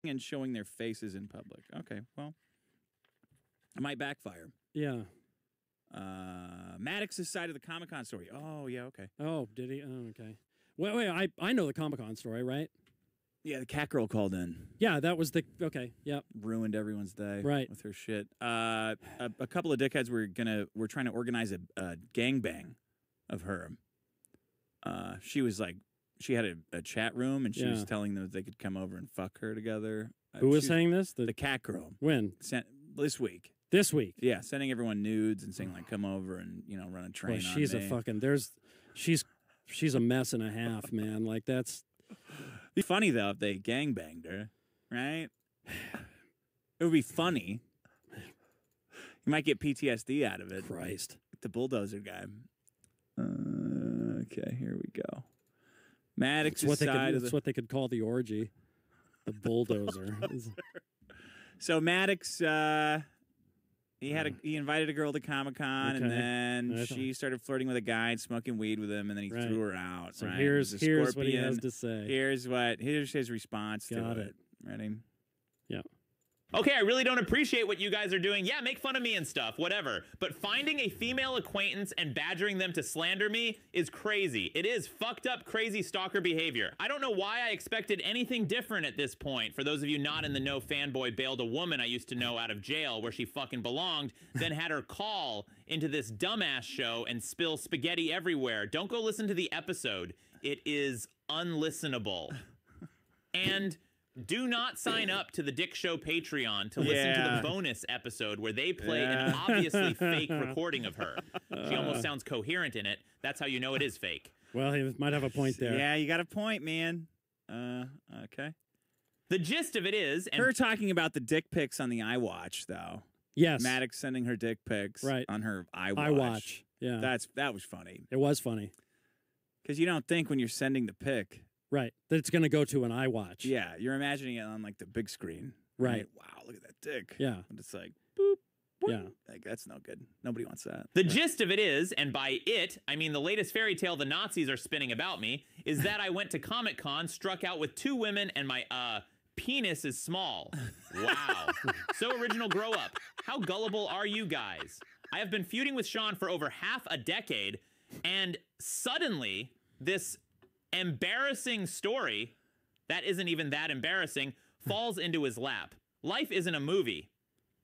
and showing their faces in public. Okay, well, it might backfire. Yeah. Maddox's side of the Comic-Con story. Oh, yeah, okay. Oh, did he? Oh, okay. Wait, I know the Comic-Con story, right? Yeah, the cat girl called in. Yeah, that was the... Okay, yep. Ruined everyone's day with her shit. A couple of dickheads were trying to organize a gangbang of her. She was like... She had a chat room, and she was telling them that they could come over and fuck her together. Who was saying this? The cat girl. When? This week. This week? Yeah, sending everyone nudes and saying, like, come over and, run a train on she's me. A fucking... She's a mess and a half, man. Like, that's... It'd be funny, though, if they gangbanged her, right? It would be funny. You might get PTSD out of it. Christ. The bulldozer guy. Okay, here we go. Maddox's side. That's what they could call the orgy. The bulldozer. So Maddox, he invited a girl to Comic-Con, and then she started flirting with a guy and smoking weed with him, and then he threw her out. So here's what he has to say. Here's his response to it. Ready? Yeah. Okay, I really don't appreciate what you guys are doing. Yeah, make fun of me and stuff, whatever. But finding a female acquaintance and badgering them to slander me is crazy. It is fucked up, crazy stalker behavior. I don't know why I expected anything different at this point. For those of you not in the know, fanboy bailed a woman I used to know out of jail where she fucking belonged, then had her call into this dumbass show and spill spaghetti everywhere. Don't go listen to the episode. It is unlistenable. And... do not sign up to the Dick Show Patreon to listen to the bonus episode where they play an obviously fake recording of her. She almost sounds coherent in it. That's how you know it is fake. Well, he might have a point there. Yeah, you got a point, man. Okay. The gist of it is... her talking about the dick pics on the iWatch, though. Yes. Maddox sending her dick pics on her iWatch. iWatch, yeah. That was funny. It was funny. Because you don't think when you're sending the pic... Right, that it's going to go to an iWatch. Yeah, you're imagining it on, like, the big screen. Right. Wow, look at that dick. Yeah. And it's like, boop, boop. Yeah. Like, that's no good. Nobody wants that. The gist of it is, and by it, I mean the latest fairy tale the Nazis are spinning about me, is that I went to Comic-Con, struck out with 2 women, and my, penis is small. Wow. So original, grow up. How gullible are you guys? I have been feuding with Sean for over half a decade, and suddenly, this embarrassing story that isn't even that embarrassing falls into his lap. Life isn't a movie,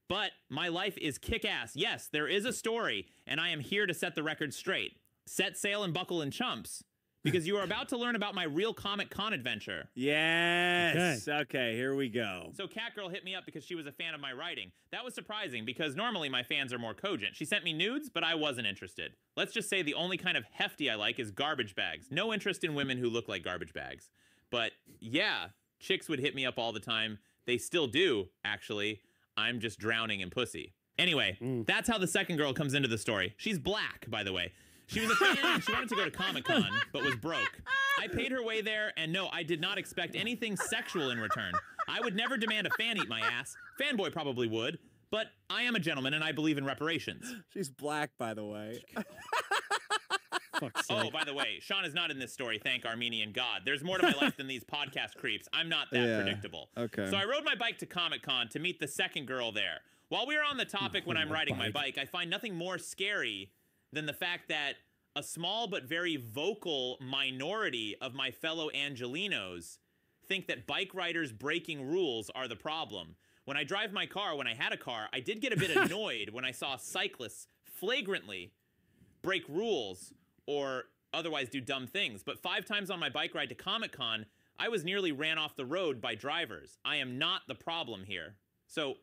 but my life is kick-ass. Yes, there is a story, and I am here to set the record straight. Set sail and buckle in chumps, because you are about to learn about my real Comic-Con adventure. Yes. Okay, here we go. So Catgirl hit me up because she was a fan of my writing. That was surprising because normally my fans are more cogent. She sent me nudes, but I wasn't interested. Let's just say the only kind of hefty I like is garbage bags. No interest in women who look like garbage bags. But yeah, chicks would hit me up all the time. They still do, actually. I'm just drowning in pussy. Anyway, that's how the second girl comes into the story. She's black, by the way. She was a fan and she wanted to go to Comic-Con, but was broke. I paid her way there, and no, I did not expect anything sexual in return. I would never demand a fan eat my ass. Fanboy probably would, but I am a gentleman and I believe in reparations. She's black, by the way. Oh, by the way, Sean is not in this story, thank Armenian God. There's more to my life than these podcast creeps. I'm not that predictable. Okay. So I rode my bike to Comic-Con to meet the second girl there. While we were on the topic when I'm riding my bike, I find nothing more scary than the fact that a small but very vocal minority of my fellow Angelinos think that bike riders breaking rules are the problem. When I drive my car, when I had a car, I did get a bit annoyed when I saw cyclists flagrantly break rules or otherwise do dumb things. But 5 times on my bike ride to Comic-Con, I was nearly ran off the road by drivers. I am not the problem here. So,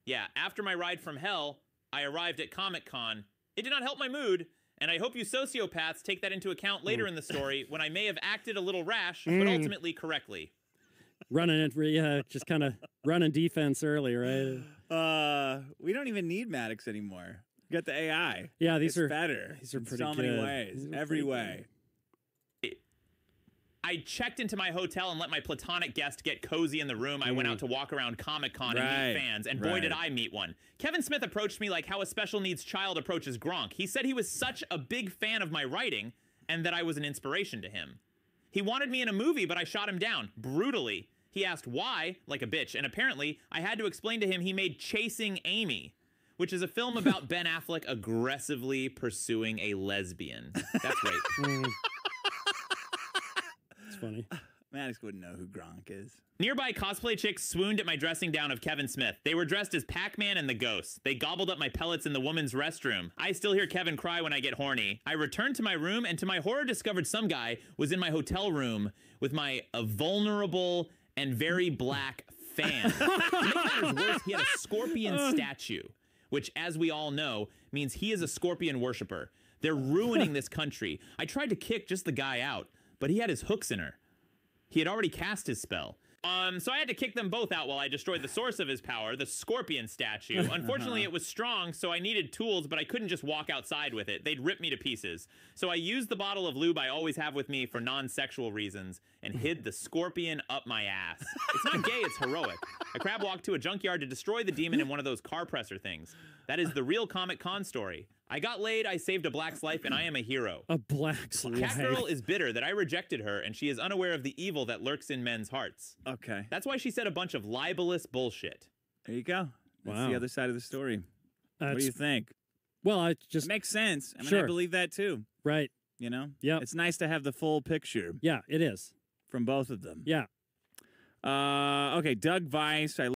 yeah, after my ride from hell, I arrived at Comic-Con. It did not help my mood, and I hope you sociopaths take that into account later in the story when I may have acted a little rash, but ultimately correctly. Running it, yeah, just kind of running defense early, right? We don't even need Maddox anymore. We got the AI. Yeah, these are better. These are in pretty so good. many ways, every way. I checked into my hotel and let my platonic guest get cozy in the room. I went out to walk around Comic-Con and meet fans, and boy, did I meet one. Kevin Smith approached me like how a special needs child approaches Gronk. He said he was such a big fan of my writing and that I was an inspiration to him. He wanted me in a movie, but I shot him down brutally. He asked why, like a bitch, and apparently I had to explain to him he made Chasing Amy, which is a film about Ben Affleck aggressively pursuing a lesbian. That's right. It's funny. Maddox wouldn't know who Gronk is. Nearby cosplay chicks swooned at my dressing down of Kevin Smith. They were dressed as Pac-Man and the Ghost. They gobbled up my pellets in the woman's restroom. I still hear Kevin cry when I get horny. I returned to my room and to my horror discovered some guy was in my hotel room with my vulnerable and very black fan. To make matters worse, he had a scorpion statue, which, as we all know, means he is a scorpion worshiper. They're ruining this country. I tried to kick just the guy out, but he had his hooks in her. He had already cast his spell. So I had to kick them both out while I destroyed the source of his power, the scorpion statue. Unfortunately, it was strong, so I needed tools, but I couldn't just walk outside with it. They'd rip me to pieces. So I used the bottle of lube I always have with me for non-sexual reasons and hid the scorpion up my ass. It's not gay, it's heroic. I crab walked to a junkyard to destroy the demon in one of those car presser things. That is the real Comic Con story. I got laid, I saved a black's life, and I am a hero. A black's life. Catgirl is bitter that I rejected her, and she is unaware of the evil that lurks in men's hearts. Okay. That's why she said a bunch of libelous bullshit. There you go. That's Wow. the other side of the story. What do you think? Well, I just... It makes sense. I mean, Sure. I believe that too. Right. You know? Yeah. It's nice to have the full picture Yeah, it is. from both of them. Yeah. Okay, Doug Weiss. I